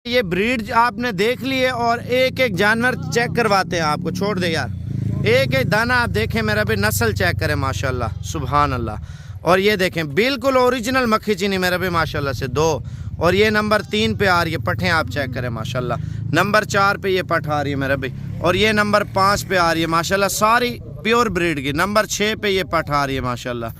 ये ब्रीड आपने देख ली है और एक एक जानवर चेक करवाते हैं आपको। छोड़ दे यार, एक एक दाना आप देखें मेरा भी, नस्ल चेक करें माशाल्लाह सुभान अल्लाह। और ये देखें बिल्कुल ओरिजिनल मक्खी चीनी मेरा भी माशाल्लाह से 2। और ये नंबर 3 पे आ रही है पट्ठें, आप चेक करें माशाल्लाह। नंबर 4 पे ये पट्ठ आ रही है मेरा भी। और ये नंबर 5 पे आ रही है माशाल्लाह, सारी प्योर ब्रीड की। नंबर 6 पे ये पट्ठ आ रही है माशाल्लाह।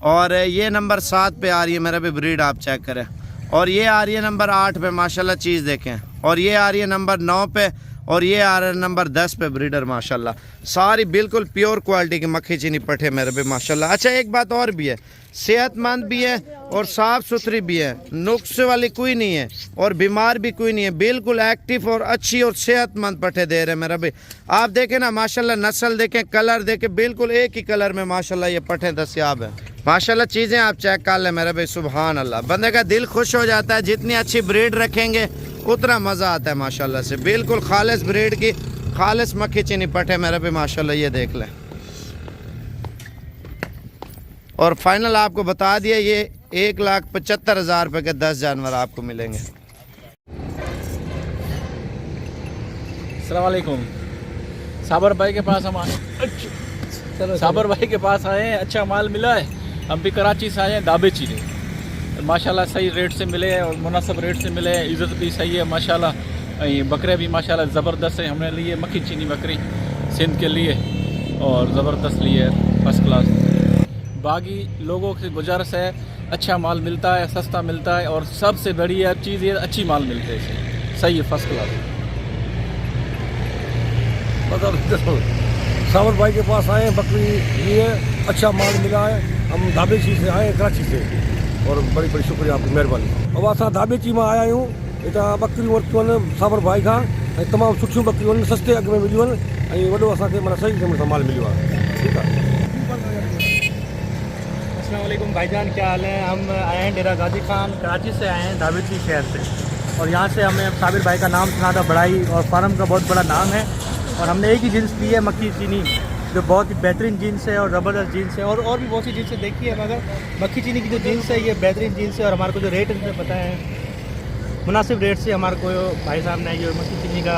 और ये नंबर 7 पे आ रही है मेरा भी ब्रीड, आप चेक करें। और ये आ रही है नंबर 8 पे माशाल्लाह, चीज़ देखें। और ये आ रही है नंबर 9 पे। और ये आ रहा है नंबर 10 पे ब्रीडर माशाल्लाह। सारी बिल्कुल प्योर क्वालिटी की मक्खी चीनी पट्ठे मेरे पे माशाल्लाह। अच्छा एक बात और भी है, सेहतमंद भी है और साफ़ सुथरी भी है, नुक्स वाली कोई नहीं है और बीमार भी कोई नहीं है। बिल्कुल एक्टिव और अच्छी और सेहतमंद पट्ठे दे रहे हैं मेरा भाई। आप देखें ना माशाल्लाह, नस्ल देखें, कलर देखें, बिल्कुल एक ही कलर में माशाल्लाह ये पट्ठे दस्याब है माशाल्लाह। चीज़ें आप चेक कर लें मेरा भाई, सुभान अल्लाह। बंदे का दिल खुश हो जाता है, जितनी अच्छी ब्रीड रखेंगे उतना मज़ा आता है माशाल्लाह से। बिल्कुल खालिस ब्रीड की खालिस मक्खी चीनी पट्ठे मेरे पे माशाल्लाह, ये देख लें। और फाइनल आपको बता दिया, ये 1,75,000 रुपये के 10 जानवर आपको मिलेंगे। अस्सलाम वालेकुम। साबर भाई के पास हम आए, साबर भाई के पास आए हैं, अच्छा माल मिला है। हम भी कराची से आए हैं, दाबे चीनी माशाल्लाह सही रेट से मिले और मुनासिब रेट से मिले। इज़्ज़त भी सही है माशाल्लाह। ये बकरे भी माशाल्लाह ज़बरदस्त है। हमने लिए मक्खी चीनी बकरी सिंध के लिए और ज़बरदस्त लिए, फर्स्ट क्लास। बाकी लोगों से गुजारिश है, अच्छा माल मिलता है, सस्ता मिलता है और सबसे बढ़िया चीज़ ये अच्छी माल मिलती है, इसे सही है, फर्स्ट क्लास। सावर भाई के पास आए हैं, बकरी लिए, अच्छा माल मिला है। हम धाबे चीज से आए हैं, कराची से, और बड़ी बड़ी शुक्रिया आपकी मेहरबानी। अब असां धाबे चीज में आया आहियूं। हितां बकरियूं वरितियूं आहिनि साबर भाई खां, ऐं तमामु सुठियूं बकरियूं आहिनि, सस्ते अघ में मिलियूं आहिनि ऐं वॾो असांखे माना सही नमूने सां माल मिलियो आहे। ठीकु आहे। अस्सलाम वालेकुम भाईजान, क्या हाल है। हम आए हैं डेरा गाजी खान, कराची से आए हैं, दावेची शहर से। और यहाँ से हमें साबिर भाई का नाम सुना था, बड़ाई और फार्म का बहुत बड़ा नाम है। और हमने एक ही जीन्स ली है मक्खी चीनी, जो बहुत ही बेहतरीन जीन्स है और ज़बरदस्त जीन्स है। और भी बहुत सी जीन्सें देखी है, मगर मक्खी चीनी की जो जीन्स है ये बेहतरीन जीन्स है। और हमारे को जो रेट इनसे पता है, मुनासिब रेट से हमारे को भाई साहब ने जो मक्खी चीनी का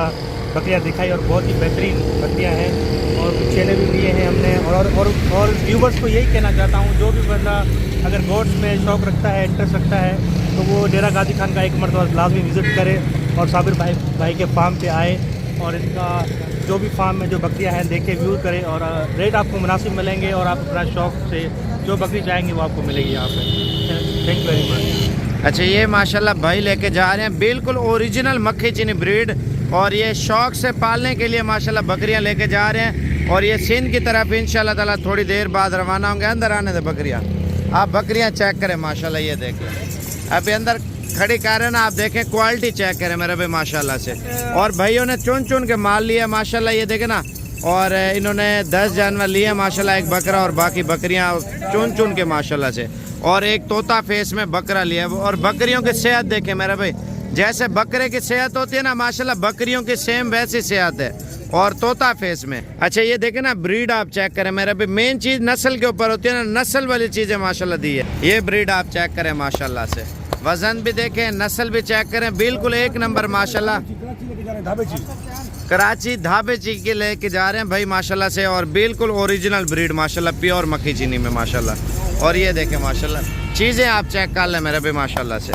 बकरियाँ दिखाई और बहुत ही बेहतरीन बकरियाँ हैं। और कुछ चेले भी लिए हैं हमने। और व्यूवर्स को यही कहना चाहता हूँ, जो भी बंदा अगर गोट्स में शौक़ रखता है, इंटरेस्ट रखता है, तो वो डेरा गाजी खान का एक मरतबा लाजमी विज़िट करे और साबिर भाई के फार्म पे आए और इनका जो भी फार्म में जो बकरियां हैं देखे, व्यू करें। और रेट आपको मुनासिब मिलेंगे और आप अपना शौक़ से जो बकरी चाहेंगे वो आपको मिलेगी यहाँ पे। Thank you very much. अच्छा ये माशाल्लाह भाई लेके जा रहे हैं बिल्कुल ओरिजिनल मक्खी चीनी ब्रीड, और ये शौक़ से पालने के लिए माशाल्लाह बकरियां लेके जा रहे हैं। और ये सिंध की तरफ इंशाल्लाह ताला थोड़ी देर बाद रवाना होंगे। अंदर आने दे बकरियां, आप बकरियां चेक करें माशाल्लाह, ये देख लें। अभी अंदर खड़ी कर रहे हैं ना, आप देखें, क्वालिटी चेक करें मेरे भाई माशाल्लाह से। और भाइयों ने चुन चुन के माल लिया माशाल्लाह, ये देखें ना। और इन्होंने 10 जानवर लिए माशाल्लाह, एक बकरा और बाकी बकरियां चुन चुन के माशाल्लाह से। और एक तोता फेस में बकरा लिया। और बकरियों की सेहत देखें मेरे भाई, जैसे बकरे की सेहत होती है ना माशाल्लाह, बकरियों की सेम वैसी सेहत है और तोता फेस में। अच्छा ये देखें ना, ब्रीड आप चेक करें मेरे भाई। मेन चीज़ नस्ल के ऊपर होती है ना, नस्ल वाली चीज़ें माशाल्लाह दी है। ये ब्रीड आप चेक करें माशाल्लाह से, वजन भी देखें, नस्ल भी चेक करें, बिल्कुल एक नंबर माशाल्लाह। कराची धाबे चीज के लेके जा रहे हैं भाई माशाल्लाह से। और बिल्कुल ओरिजिनल ब्रीड माशाल्लाह, प्योर मक्खी चीनी में माशाल्लाह। और ये देखें माशाल्लाह, चीज़ें आप चेक कर लें मेरे भाई माशाल्लाह से।